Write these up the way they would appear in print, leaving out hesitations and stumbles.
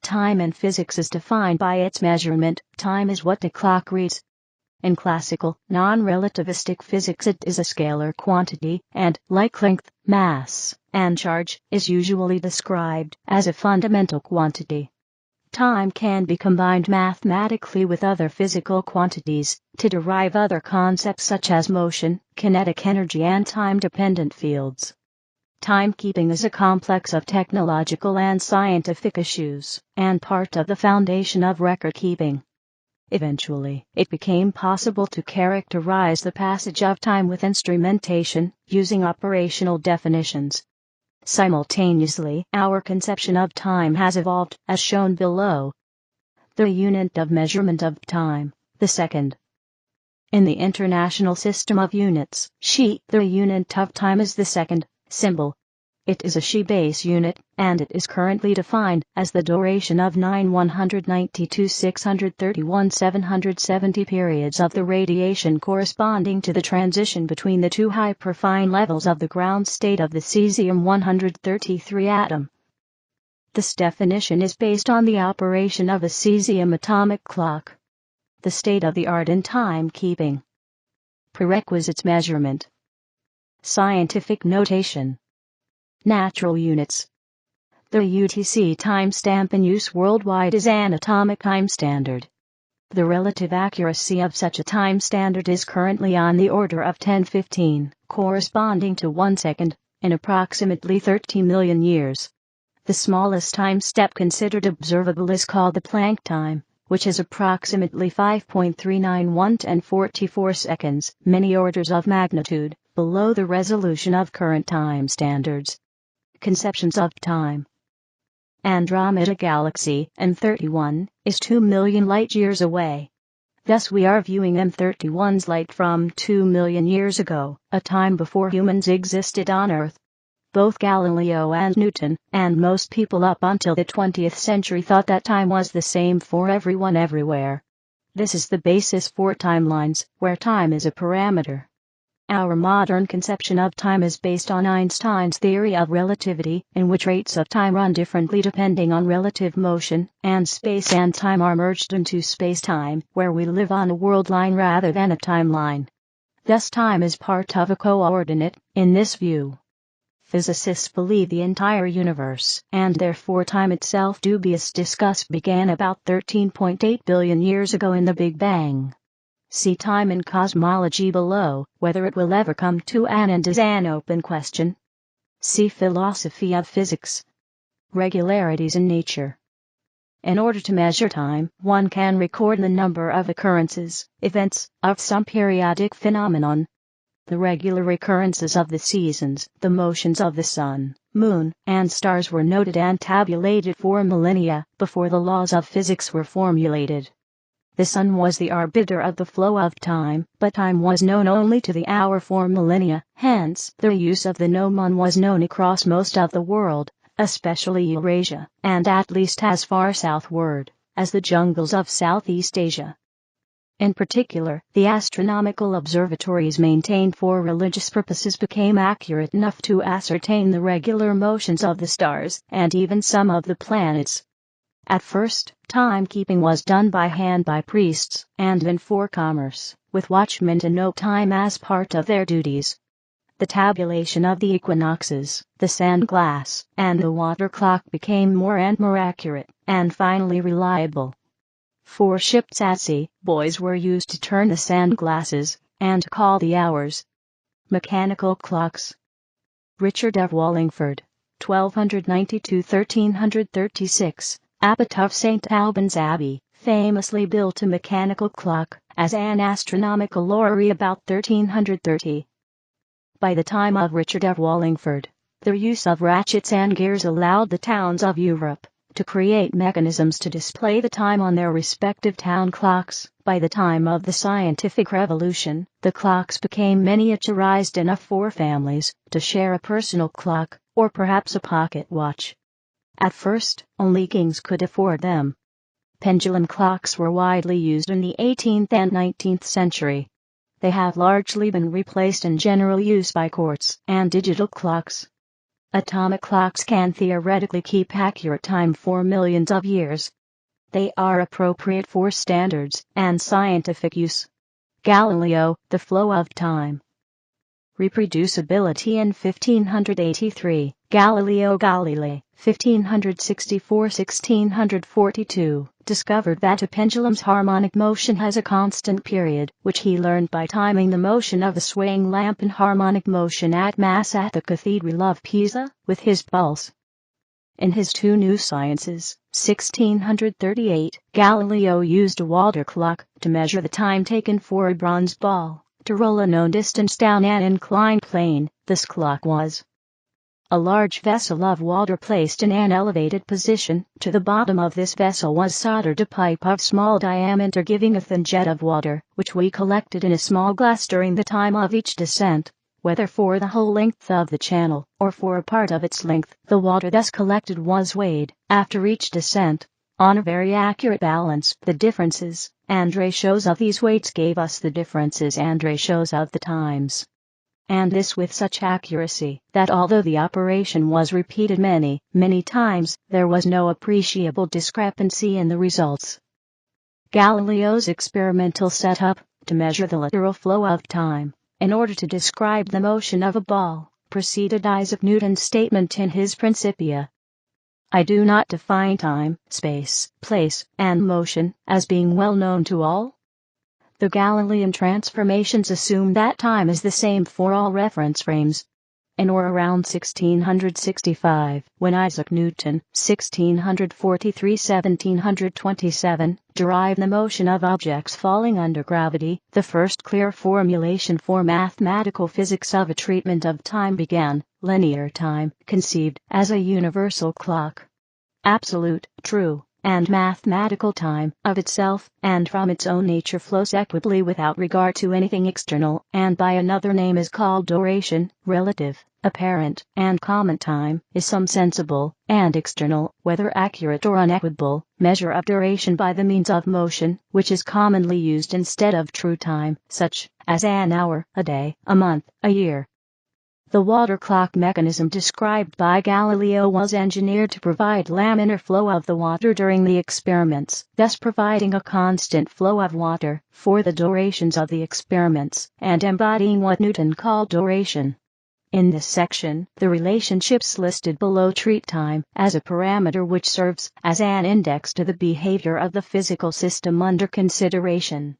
time in physics is defined by its measurement. Time is what the clock reads. In classical, non-relativistic physics, it is a scalar quantity, and, like length, mass, and charge, is usually described as a fundamental quantity. Time can be combined mathematically with other physical quantities to derive other concepts such as motion, kinetic energy, and time-dependent fields. Timekeeping is a complex of technological and scientific issues, and part of the foundation of record-keeping. Eventually, it became possible to characterize the passage of time with instrumentation, using operational definitions. Simultaneously, our conception of time has evolved, as shown below. The unit of measurement of time, the second. In the International System of Units, the unit of time is the second symbol. It is a base unit, and it is currently defined as the duration of 9,192,631,770 periods of the radiation corresponding to the transition between the two hyperfine levels of the ground state of the cesium-133 atom. This definition is based on the operation of a cesium atomic clock. The state-of-the-art in timekeeping. Prerequisites measurement. Scientific notation. Natural units. The UTC timestamp in use worldwide is an atomic time standard. The relative accuracy of such a time standard is currently on the order of 1015, corresponding to 1 second, in approximately 30 million years. The smallest time step considered observable is called the Planck time, which is approximately 5.391 and 44 seconds, many orders of magnitude, below the resolution of current time standards. Conceptions of time. Andromeda Galaxy, M31, is 2 million light-years away. Thus we are viewing M31's light from 2 million years ago, a time before humans existed on Earth. Both Galileo and Newton, and most people up until the 20th century, thought that time was the same for everyone everywhere. This is the basis for timelines, where time is a parameter. Our modern conception of time is based on Einstein's theory of relativity, in which rates of time run differently depending on relative motion, and space and time are merged into space-time, where we live on a world line rather than a timeline. Thus time is part of a coordinate, in this view. Physicists believe the entire universe, and therefore time itself, dubious discuss, began about 13.8 billion years ago in the Big Bang. See time in Cosmology below. Whether it will ever come to an end is an open question. See Philosophy of Physics. Regularities in nature. In order to measure time, one can record the number of occurrences, events, of some periodic phenomenon. The regular recurrences of the seasons, the motions of the sun, moon, and stars were noted and tabulated for millennia before the laws of physics were formulated. The sun was the arbiter of the flow of time, but time was known only to the hour for millennia, hence the use of the gnomon was known across most of the world, especially Eurasia, and at least as far southward as the jungles of Southeast Asia. In particular, the astronomical observatories maintained for religious purposes became accurate enough to ascertain the regular motions of the stars and even some of the planets. At first, timekeeping was done by hand by priests, and then for commerce, with watchmen to note time as part of their duties. The tabulation of the equinoxes, the sand glass, and the Walther clock became more and more accurate, and finally reliable. For ships at sea, buoys were used to turn the sand glasses, and to call the hours. Mechanical clocks. Richard of Wallingford, 1292–1336. Abbot of St. Albans Abbey, famously built a mechanical clock, as an astronomical orrery about 1330. By the time of Richard of Wallingford, the use of ratchets and gears allowed the towns of Europe to create mechanisms to display the time on their respective town clocks. By the time of the scientific revolution, the clocks became miniaturized enough for families to share a personal clock, or perhaps a pocket watch. At first, only kings could afford them. Pendulum clocks were widely used in the 18th and 19th century. They have largely been replaced in general use by quartz and digital clocks. Atomic clocks can theoretically keep accurate time for millions of years. They are appropriate for standards and scientific use. Galileo, The Flow of Time. Reproducibility. In 1583, Galileo Galilei, 1564-1642, discovered that a pendulum's harmonic motion has a constant period, which he learned by timing the motion of a swaying lamp in harmonic motion at Mass at the Cathedral of Pisa, with his pulse. In his Two New Sciences, 1638, Galileo used a Walther clock to measure the time taken for a bronze ball to roll a known distance down an inclined plane. This clock was a large vessel of water placed in an elevated position. To the bottom of this vessel was soldered a pipe of small diameter giving a thin jet of water, which we collected in a small glass during the time of each descent. Whether for the whole length of the channel, or for a part of its length, the water thus collected was weighed, after each descent, on a very accurate balance. The differences and ratios of these weights gave us the differences and ratios of the times. And this with such accuracy, that although the operation was repeated many, many times, there was no appreciable discrepancy in the results. Galileo's experimental setup, to measure the literal flow of time, in order to describe the motion of a ball, preceded Isaac Newton's statement in his Principia. I do not define time, space, place, and motion as being well known to all. The Galilean transformations assume that time is the same for all reference frames. In or around 1665, when Isaac Newton, 1643-1727, derived the motion of objects falling under gravity, the first clear formulation for mathematical physics of a treatment of time began. Linear time, conceived as a universal clock, absolute, true, and mathematical time, of itself, and from its own nature flows equably without regard to anything external, and by another name is called duration, relative, apparent, and common time, is some sensible, and external, whether accurate or unequable, measure of duration by the means of motion, which is commonly used instead of true time, such as an hour, a day, a month, a year. The Walther clock mechanism described by Galileo was engineered to provide laminar flow of the water during the experiments, thus providing a constant flow of water for the durations of the experiments, and embodying what Newton called duration. In this section, the relationships listed below treat time as a parameter which serves as an index to the behavior of the physical system under consideration.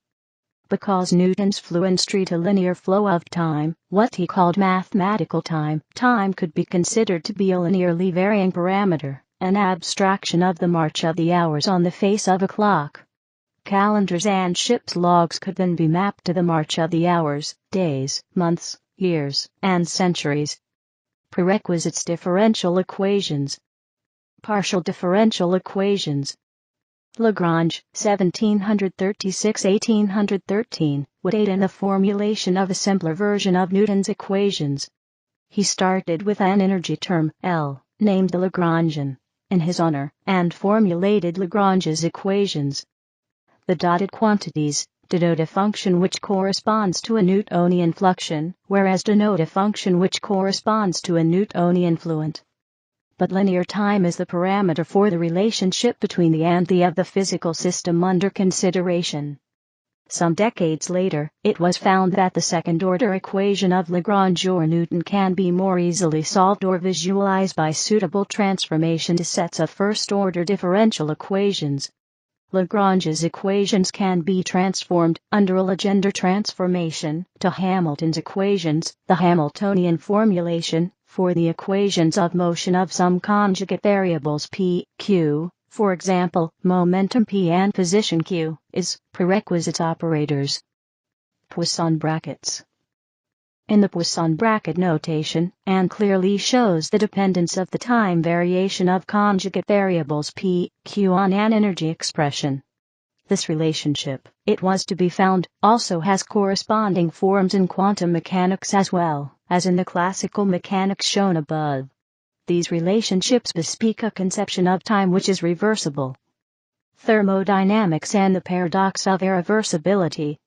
Because Newton's fluence treat a linear flow of time, what he called mathematical time, time could be considered to be a linearly varying parameter, an abstraction of the march of the hours on the face of a clock. Calendars and ship's logs could then be mapped to the march of the hours, days, months, years, and centuries. Prerequisites. Differential equations. Partial differential equations. Lagrange, 1736-1813, would aid in the formulation of a simpler version of Newton's equations. He started with an energy term, L, named the Lagrangian, in his honor, and formulated Lagrange's equations. The dotted quantities denote a function which corresponds to a Newtonian fluxion, whereas denote a function which corresponds to a Newtonian fluent. But linear time is the parameter for the relationship between the and the of the physical system under consideration. Some decades later, it was found that the second-order equation of Lagrange or Newton can be more easily solved or visualized by suitable transformation to sets of first-order differential equations. Lagrange's equations can be transformed, under a Legendre transformation, to Hamilton's equations, the Hamiltonian formulation, for the equations of motion of some conjugate variables p, q, for example, momentum p and position q, is prerequisites operators. Poisson brackets. In the Poisson bracket notation, and clearly shows the dependence of the time variation of conjugate variables p, q on an energy expression. This relationship, it was to be found, also has corresponding forms in quantum mechanics as well as in the classical mechanics shown above. These relationships bespeak a conception of time which is reversible. Thermodynamics and the paradox of irreversibility.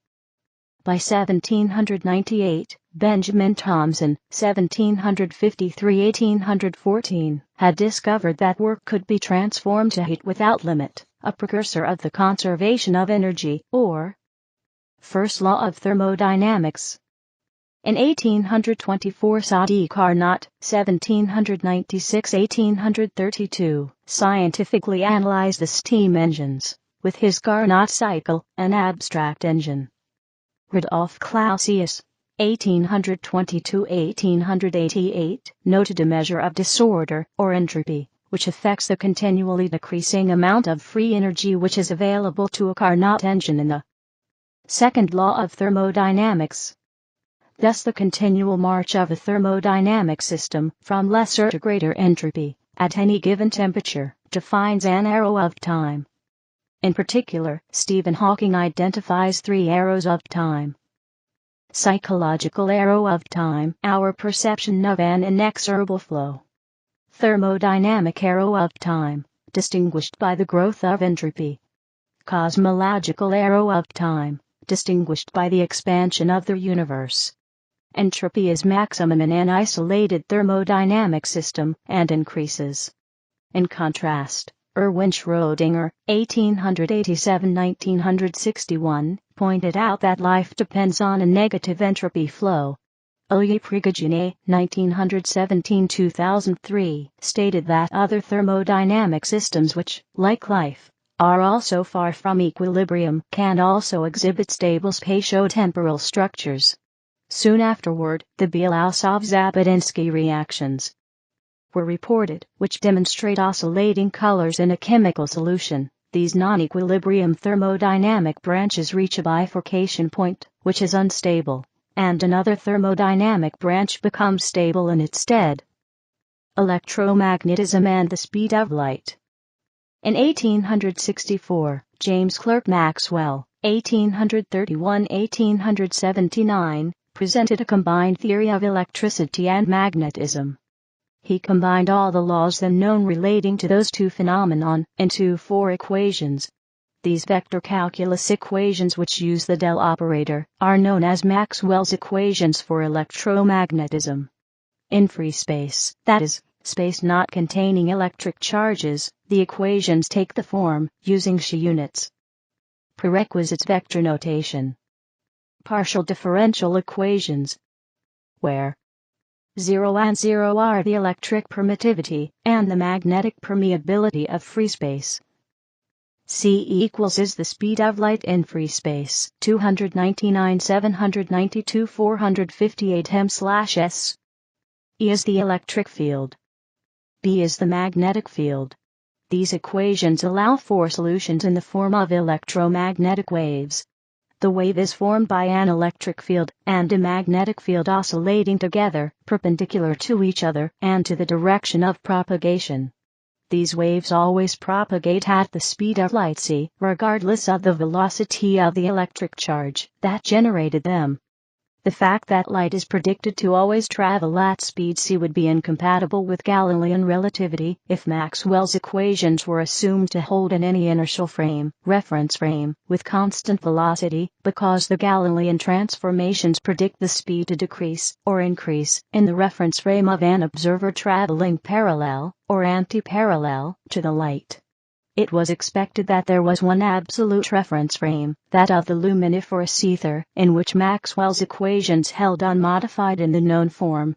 By 1798, Benjamin Thomson, 1753–1814, had discovered that work could be transformed to heat without limit, a precursor of the conservation of energy, or first law of thermodynamics. In 1824, Sadi Carnot, 1796–1832, scientifically analyzed the steam engines, with his Carnot cycle, an abstract engine. Rudolf Clausius, 1822–1888, noted a measure of disorder, or entropy, which affects the continually decreasing amount of free energy which is available to a Carnot engine in the second law of thermodynamics. Thus the continual march of a thermodynamic system from lesser to greater entropy, at any given temperature, defines an arrow of time. In particular, Stephen Hawking identifies 3 arrows of time. Psychological arrow of time, our perception of an inexorable flow. Thermodynamic arrow of time, distinguished by the growth of entropy. Cosmological arrow of time, distinguished by the expansion of the universe. Entropy is maximum in an isolated thermodynamic system and increases. In contrast, Erwin Schrödinger, 1887–1961, pointed out that life depends on a negative entropy flow. Ilya Prigogine, 1917–2003, stated that other thermodynamic systems which, like life, are also far from equilibrium can also exhibit stable spatio-temporal structures. Soon afterward, the Belousov-Zapadinsky reactions were reported, which demonstrate oscillating colors in a chemical solution. These non-equilibrium thermodynamic branches reach a bifurcation point, which is unstable, and another thermodynamic branch becomes stable in its stead. Electromagnetism and the speed of light. In 1864, James Clerk Maxwell, 1831–1879, presented a combined theory of electricity and magnetism. He combined all the laws then known relating to those two phenomena into 4 equations. These vector calculus equations, which use the del operator, are known as Maxwell's equations for electromagnetism. In free space, that is, space not containing electric charges, the equations take the form, using SI units. Prerequisites vector notation. Partial differential equations, where 0 and 0 are the electric permittivity and the magnetic permeability of free space. C equals is the speed of light in free space, 299–792–458 m/s. E is the electric field. B is the magnetic field. These equations allow for solutions in the form of electromagnetic waves. The wave is formed by an electric field and a magnetic field oscillating together, perpendicular to each other and to the direction of propagation. These waves always propagate at the speed of light c, regardless of the velocity of the electric charge that generated them. The fact that light is predicted to always travel at speed c would be incompatible with Galilean relativity if Maxwell's equations were assumed to hold in any inertial frame, reference frame, with constant velocity, because the Galilean transformations predict the speed to decrease or increase in the reference frame of an observer traveling parallel or anti-parallel to the light. It was expected that there was one absolute reference frame, that of the luminiferous ether, in which Maxwell's equations held unmodified in the known form.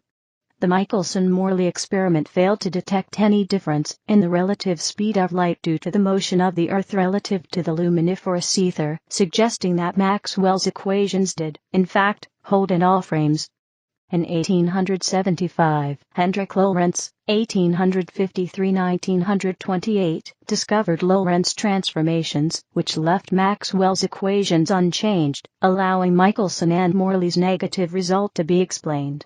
The Michelson-Morley experiment failed to detect any difference in the relative speed of light due to the motion of the Earth relative to the luminiferous ether, suggesting that Maxwell's equations did, in fact, hold in all frames. In 1875, Hendrik Lorentz, 1853–1928, discovered Lorentz transformations, which left Maxwell's equations unchanged, allowing Michelson and Morley's negative result to be explained.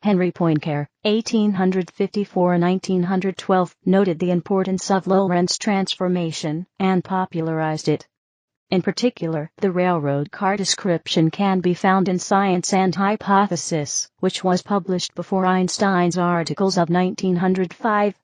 Henry Poincare, 1854–1912, noted the importance of Lorentz transformation and popularized it. In particular, the railroad car description can be found in Science and Hypothesis, which was published before Einstein's articles of 1905.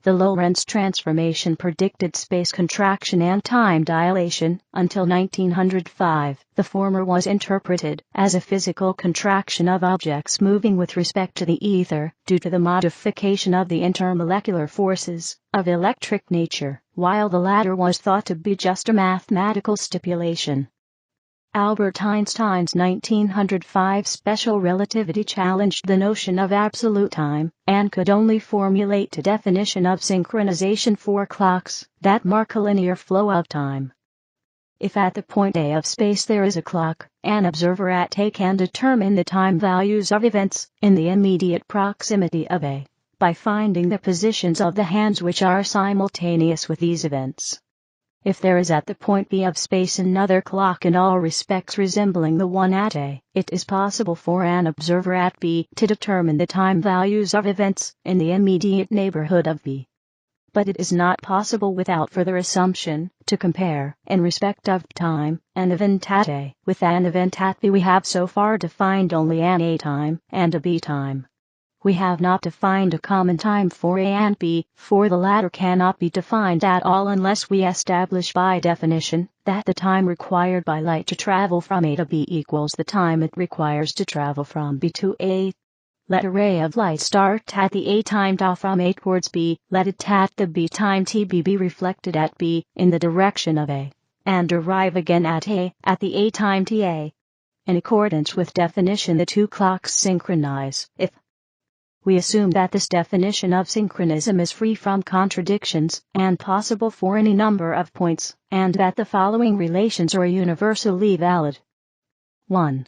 The Lorentz transformation predicted space contraction and time dilation. Until 1905, the former was interpreted as a physical contraction of objects moving with respect to the ether, due to the modification of the intermolecular forces of electric nature, while the latter was thought to be just a mathematical stipulation. Albert Einstein's 1905 special relativity challenged the notion of absolute time, and could only formulate a definition of synchronization for clocks that mark a linear flow of time. If at the point A of space there is a clock, an observer at A can determine the time values of events in the immediate proximity of A by finding the positions of the hands which are simultaneous with these events. If there is at the point B of space another clock in all respects resembling the one at A, it is possible for an observer at B to determine the time values of events in the immediate neighborhood of B. But it is not possible without further assumption to compare, in respect of time, an event at A with an event at B. We have so far defined only an A time and a B time. We have not defined a common time for A and B, for the latter cannot be defined at all unless we establish by definition that the time required by light to travel from A to B equals the time it requires to travel from B to A. Let a ray of light start at the A time t from A towards B, let it at the B time tb be reflected at B in the direction of A, and arrive again at A at the A time ta. In accordance with definition, the two clocks synchronize if we assume that this definition of synchronism is free from contradictions and possible for any number of points, and that the following relations are universally valid. 1.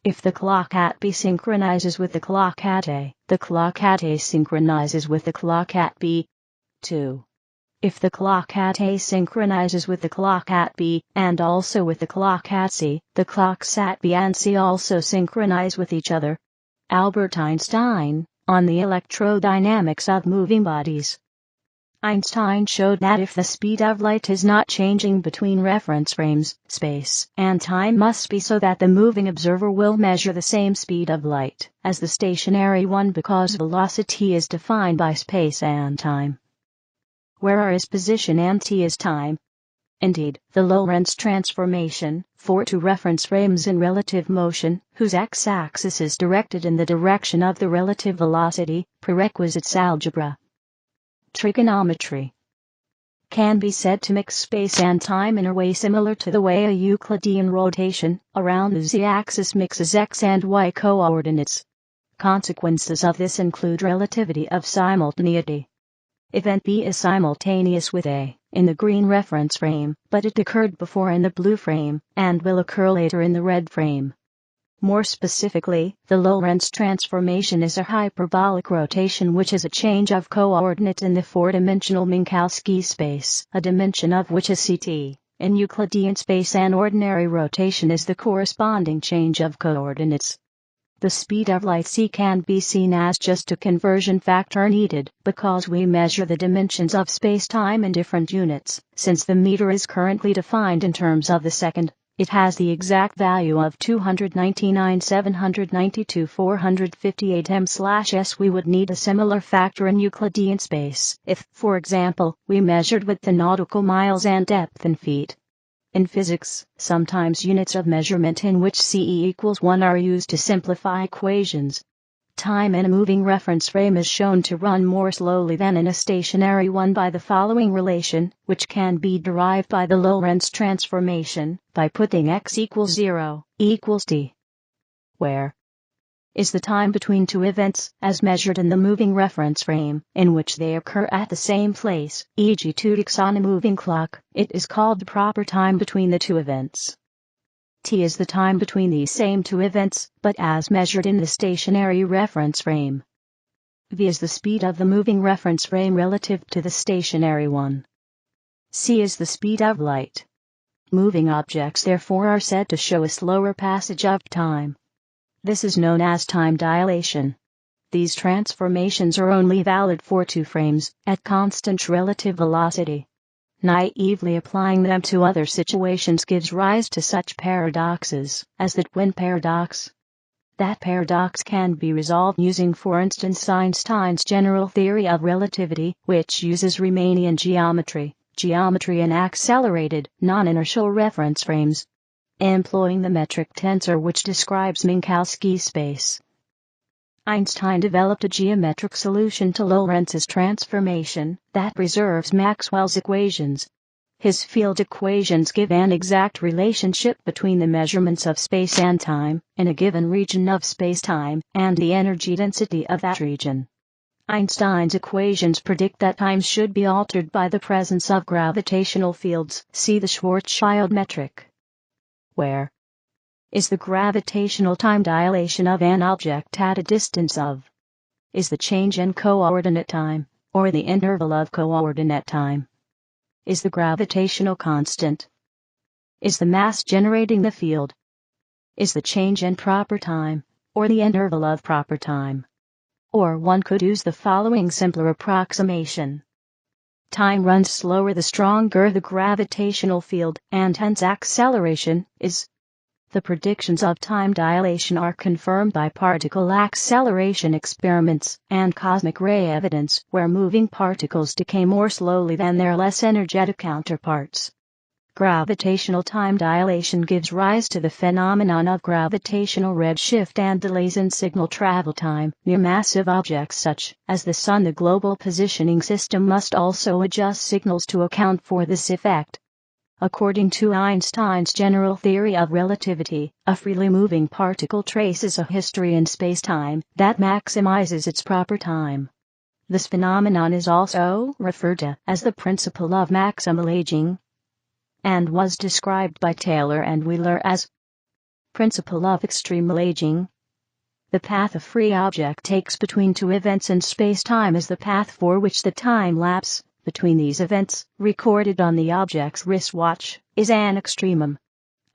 If the clock at B synchronizes with the clock at A, the clock at A synchronizes with the clock at B. 2. If the clock at A synchronizes with the clock at B and also with the clock at C, the clocks at B and C also synchronize with each other. Albert Einstein, on the electrodynamics of moving bodies. Einstein showed that if the speed of light is not changing between reference frames, space and time must be so that the moving observer will measure the same speed of light as the stationary one, because velocity is defined by space and time, where r is position and t is time. Indeed, the Lorentz transformation, for two reference frames in relative motion, whose x-axis is directed in the direction of the relative velocity, prerequisites algebra, trigonometry, can be said to mix space and time in a way similar to the way a Euclidean rotation around the z-axis mixes x and y coordinates. Consequences of this include relativity of simultaneity. Event B is simultaneous with A in the green reference frame, but it occurred before in the blue frame, and will occur later in the red frame. More specifically, the Lorentz transformation is a hyperbolic rotation, which is a change of coordinates in the four-dimensional Minkowski space, a dimension of which is ct. In Euclidean space, an ordinary rotation is the corresponding change of coordinates. The speed of light c can be seen as just a conversion factor needed, because we measure the dimensions of space-time in different units. Since the meter is currently defined in terms of the second, it has the exact value of 299,792,458 m/s. We would need a similar factor in Euclidean space if, for example, we measured width in nautical miles and depth in feet. In physics, sometimes units of measurement in which CE equals 1 are used to simplify equations. Time in a moving reference frame is shown to run more slowly than in a stationary one by the following relation, which can be derived by the Lorentz transformation by putting x equals 0 equals t, where is the time between two events, as measured in the moving reference frame, in which they occur at the same place, e.g. 2 ticks on a moving clock. It is called the proper time between the two events. T is the time between these same two events, but as measured in the stationary reference frame. V is the speed of the moving reference frame relative to the stationary one. C is the speed of light. Moving objects therefore are said to show a slower passage of time. This is known as time dilation. These transformations are only valid for two frames, at constant relative velocity. Naively applying them to other situations gives rise to such paradoxes as the twin paradox. That paradox can be resolved using, for instance, Einstein's general theory of relativity, which uses Riemannian geometry in accelerated, non-inertial reference frames, employing the metric tensor which describes Minkowski space. Einstein developed a geometric solution to Lorentz's transformation that preserves Maxwell's equations. His field equations give an exact relationship between the measurements of space and time in a given region of space-time and the energy density of that region. Einstein's equations predict that time should be altered by the presence of gravitational fields. See the Schwarzschild metric. Where is the gravitational time dilation of an object at a distance of? Is the change in coordinate time, or the interval of coordinate time? Is the gravitational constant? Is the mass generating the field? Is the change in proper time, or the interval of proper time? Or one could use the following simpler approximation. Time runs slower the stronger the gravitational field, and hence acceleration is. The predictions of time dilation are confirmed by particle acceleration experiments and cosmic ray evidence, where moving particles decay more slowly than their less energetic counterparts. Gravitational time dilation gives rise to the phenomenon of gravitational redshift and delays in signal travel time. Near massive objects such as the Sun, the global positioning system must also adjust signals to account for this effect. According to Einstein's general theory of relativity, a freely moving particle traces a history in space-time that maximizes its proper time. This phenomenon is also referred to as the principle of maximal aging, and was described by Taylor and Wheeler as principle of extremal aging. The path a free object takes between two events in space-time is the path for which the time lapse between these events, recorded on the object's wristwatch, is an extremum.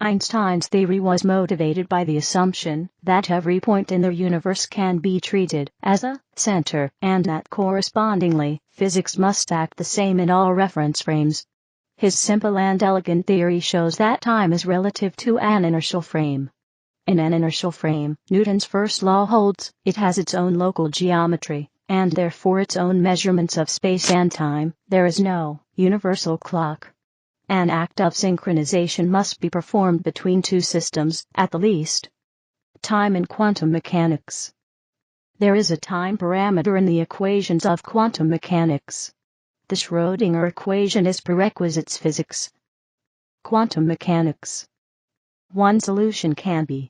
Einstein's theory was motivated by the assumption that every point in the universe can be treated as a center, and that correspondingly, physics must act the same in all reference frames. His simple and elegant theory shows that time is relative to an inertial frame. In an inertial frame, Newton's first law holds. It has its own local geometry, and therefore its own measurements of space and time. There is no universal clock. An act of synchronization must be performed between two systems, at the least. Time in quantum mechanics. There is a time parameter in the equations of quantum mechanics. The Schrödinger equation is prerequisites physics. Quantum mechanics. One solution can be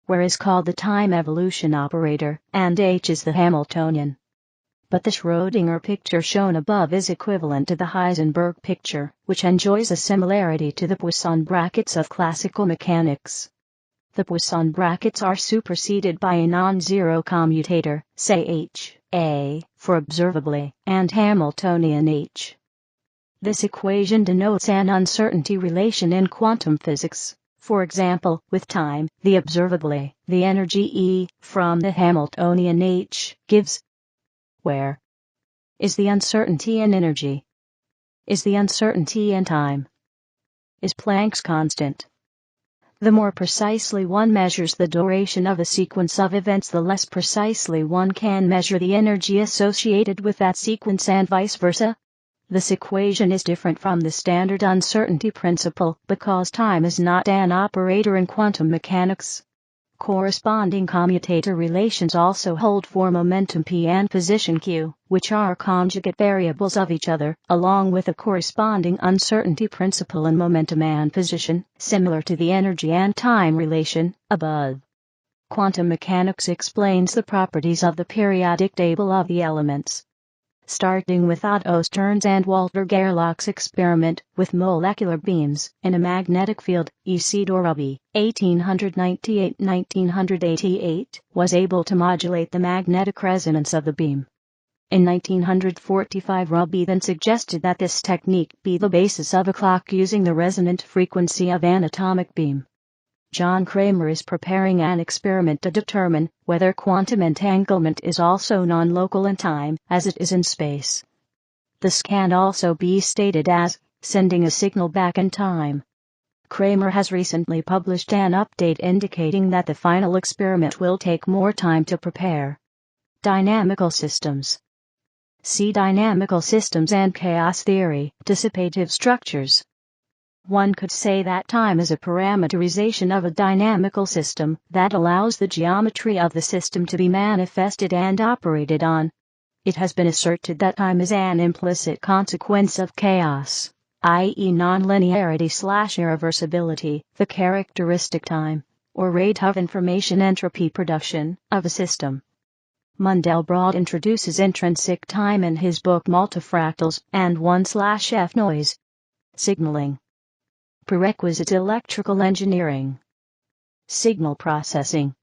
where is called the time evolution operator, and H is the Hamiltonian. But the Schrödinger picture shown above is equivalent to the Heisenberg picture, which enjoys a similarity to the Poisson brackets of classical mechanics. The Poisson brackets are superseded by a non-zero commutator, say H, A, for observably, and Hamiltonian H. This equation denotes an uncertainty relation in quantum physics. For example, with time, the observably, the energy E, from the Hamiltonian H, gives. Where is the uncertainty in energy? Is the uncertainty in time? Is Planck's constant? The more precisely one measures the duration of a sequence of events, the less precisely one can measure the energy associated with that sequence, and vice versa. This equation is different from the standard uncertainty principle because time is not an operator in quantum mechanics. Corresponding commutator relations also hold for momentum p and position q, which are conjugate variables of each other, along with a corresponding uncertainty principle in momentum and position, similar to the energy and time relation above. Quantum mechanics explains the properties of the periodic table of the elements. Starting with Otto Stern's and Walter Gerlach's experiment with molecular beams in a magnetic field, Isidor Rubby, 1898-1988, was able to modulate the magnetic resonance of the beam. In 1945, Rubby then suggested that this technique be the basis of a clock using the resonant frequency of an atomic beam. John Cramer is preparing an experiment to determine whether quantum entanglement is also non-local in time, as it is in space. This can also be stated as sending a signal back in time. Kramer has recently published an update indicating that the final experiment will take more time to prepare. Dynamical systems. See dynamical systems and chaos theory, dissipative structures. One could say that time is a parameterization of a dynamical system that allows the geometry of the system to be manifested and operated on. It has been asserted that time is an implicit consequence of chaos, i.e. non-linearity/irreversibility, the characteristic time, or rate of information entropy production, of a system. Mandelbrot introduces intrinsic time in his book Multifractals and 1/F noise. Signaling. Prerequisites electrical engineering. Signal processing.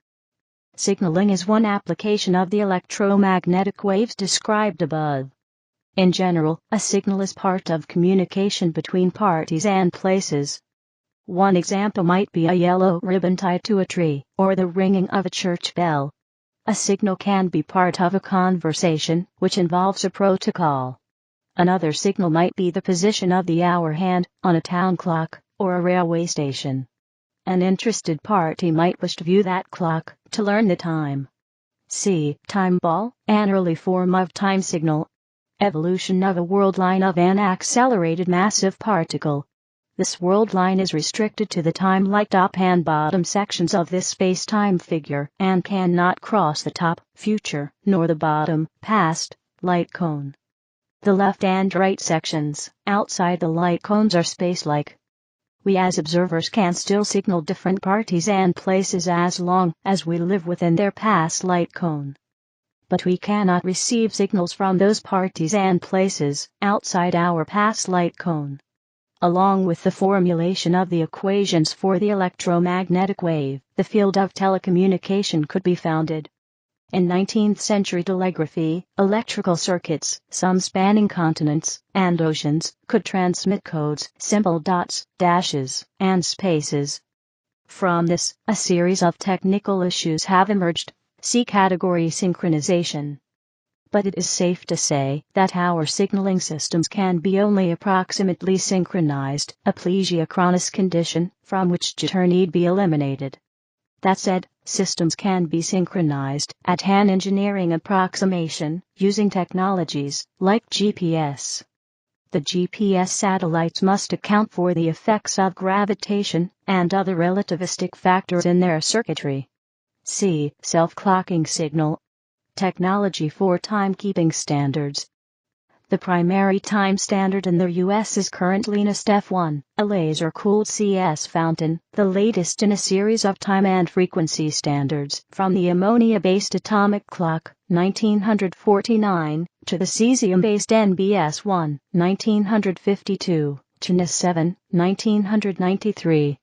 Signaling is one application of the electromagnetic waves described above. In general, a signal is part of communication between parties and places. One example might be a yellow ribbon tied to a tree, or the ringing of a church bell. A signal can be part of a conversation, which involves a protocol. Another signal might be the position of the hour hand, on a town clock, or a railway station. An interested party might wish to view that clock, to learn the time. See time ball, an early form of time signal. Evolution of a world line of an accelerated massive particle. This world line is restricted to the time-like top and bottom sections of this space-time figure, and cannot cross the top, future, nor the bottom, past, light cone. The left and right sections, outside the light cones, are space-like. We as observers can still signal different parties and places as long as we live within their past light cone. But we cannot receive signals from those parties and places outside our past light cone. Along with the formulation of the equations for the electromagnetic wave, the field of telecommunication could be founded. In 19th century telegraphy, electrical circuits, some spanning continents and oceans, could transmit codes, symbol dots, dashes, and spaces. From this, a series of technical issues have emerged. See category synchronization. But it is safe to say that our signaling systems can be only approximately synchronized, a plesiachronous condition from which jitter need be eliminated. That said, systems can be synchronized at an engineering approximation using technologies like GPS. The GPS satellites must account for the effects of gravitation and other relativistic factors in their circuitry. See self-clocking signal. Technology for timekeeping standards. The primary time standard in the U.S. is currently NIST-F1, a laser-cooled CS fountain, the latest in a series of time and frequency standards, from the ammonia-based atomic clock, 1949, to the cesium-based NBS-1, 1952, to NIST-7, 1993.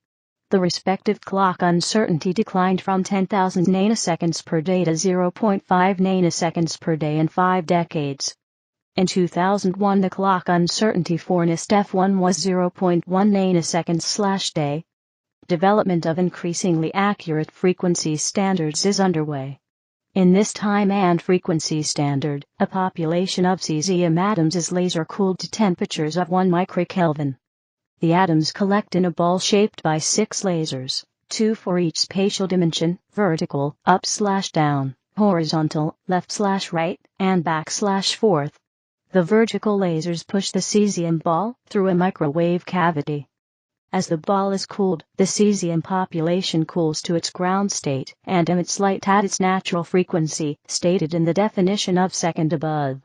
The respective clock uncertainty declined from 10,000 nanoseconds per day to 0.5 nanoseconds per day in 5 decades. In 2001, the clock uncertainty for NIST-F1 was 0.1 nanoseconds/day. Development of increasingly accurate frequency standards is underway. In this time and frequency standard, a population of cesium atoms is laser-cooled to temperatures of 1 microkelvin. The atoms collect in a ball shaped by 6 lasers, 2 for each spatial dimension, vertical, up/down, horizontal, left/right, and back/forth. The vertical lasers push the cesium ball through a microwave cavity. As the ball is cooled, the cesium population cools to its ground state and emits light at its natural frequency, stated in the definition of second above.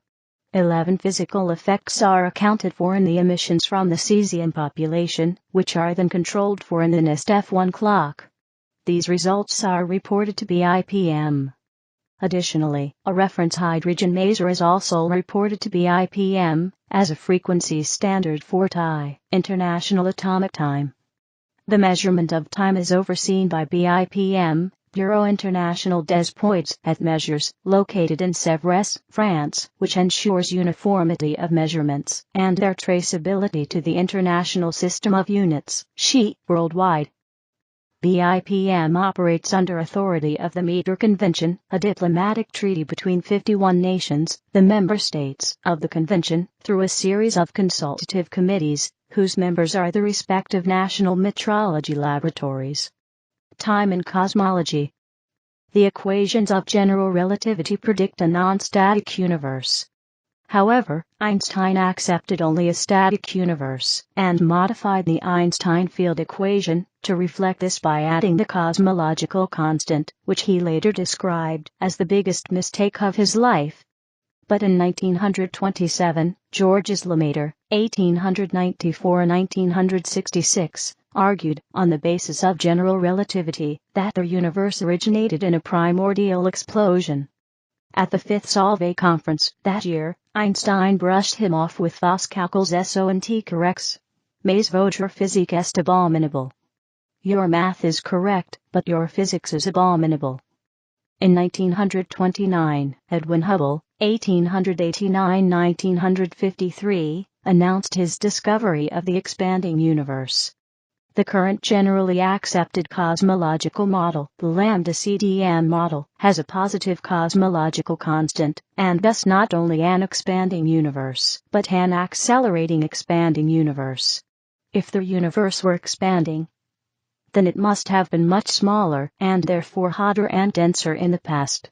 11 physical effects are accounted for in the emissions from the cesium population, which are then controlled for in the NIST-F1 clock. These results are reported to be IPM. Additionally, a reference hydrogen maser is also reported to be IPM, as a frequency standard for TI, International Atomic Time. The measurement of time is overseen by BIPM, Bureau International des Poids et Mesures, located in Sèvres, France, which ensures uniformity of measurements and their traceability to the International System of Units, SHE, worldwide. BIPM operates under authority of the Meter Convention, a diplomatic treaty between 51 nations, the member states of the convention, through a series of consultative committees, whose members are the respective national metrology laboratories. Time and Cosmology. The equations of general relativity predict a non-static universe. However, Einstein accepted only a static universe, and modified the Einstein field equation to reflect this by adding the cosmological constant, which he later described as the biggest mistake of his life. But in 1927, Georges Lemaitre, 1894-1966, argued, on the basis of general relativity, that the universe originated in a primordial explosion. At the Fifth Solvay conference that year, Einstein brushed him off with "Vos calculs sont corrects. Mais votre physique est abominable." Your math is correct, but your physics is abominable. In 1929, Edwin Hubble, 1889-1953, announced his discovery of the expanding universe. The current generally accepted cosmological model, the lambda-CDM model, has a positive cosmological constant, and thus not only an expanding universe, but an accelerating expanding universe. If the universe were expanding, then it must have been much smaller, and therefore hotter and denser in the past.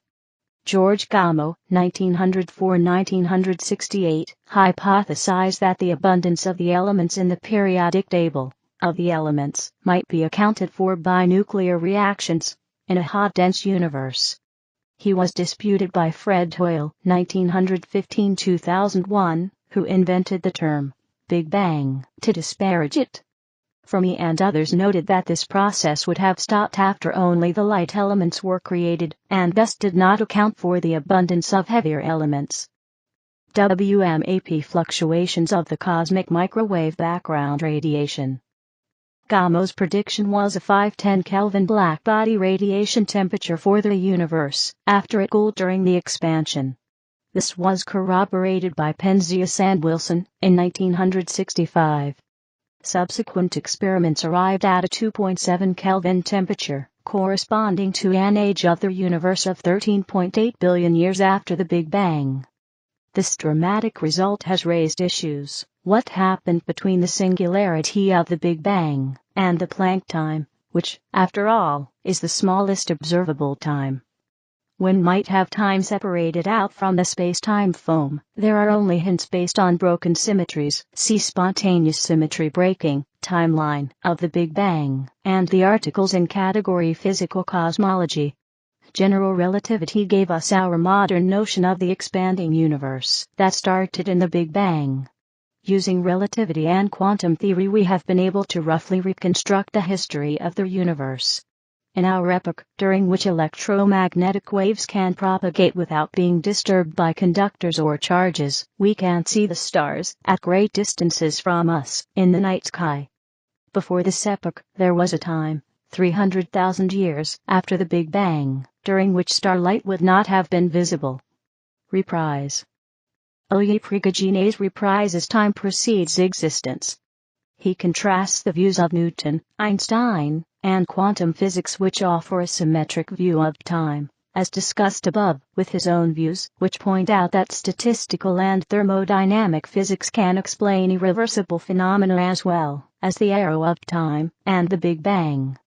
George Gamow, 1904-1968, hypothesized that the abundance of the elements in the periodic table of the elements might be accounted for by nuclear reactions in a hot dense universe. He was disputed by Fred Hoyle, 1915-2001, who invented the term Big Bang to disparage it. Fermi and others noted that this process would have stopped after only the light elements were created, and thus did not account for the abundance of heavier elements. Wmap fluctuations of the cosmic microwave background radiation. Gamow's prediction was a 510 Kelvin blackbody radiation temperature for the universe after it cooled during the expansion. This was corroborated by Penzias and Wilson in 1965. Subsequent experiments arrived at a 2.7 Kelvin temperature, corresponding to an age of the universe of 13.8 billion years after the Big Bang. This dramatic result has raised issues. What happened between the singularity of the Big Bang and the Planck time, which, after all, is the smallest observable time? One might have time separated out from the space-time foam. There are only hints based on broken symmetries. See spontaneous symmetry breaking, timeline of the Big Bang, and the articles in category Physical Cosmology. General relativity gave us our modern notion of the expanding universe that started in the Big Bang. Using relativity and quantum theory, we have been able to roughly reconstruct the history of the universe. In our epoch, during which electromagnetic waves can propagate without being disturbed by conductors or charges, we can see the stars at great distances from us in the night sky. Before this epoch, there was a time, 300,000 years after the Big Bang, during which starlight would not have been visible. Reprise. Prerequisites reprises time precedes existence. He contrasts the views of Newton, Einstein, and quantum physics, which offer a symmetric view of time, as discussed above, with his own views, which point out that statistical and thermodynamic physics can explain irreversible phenomena as well as the arrow of time and the Big Bang.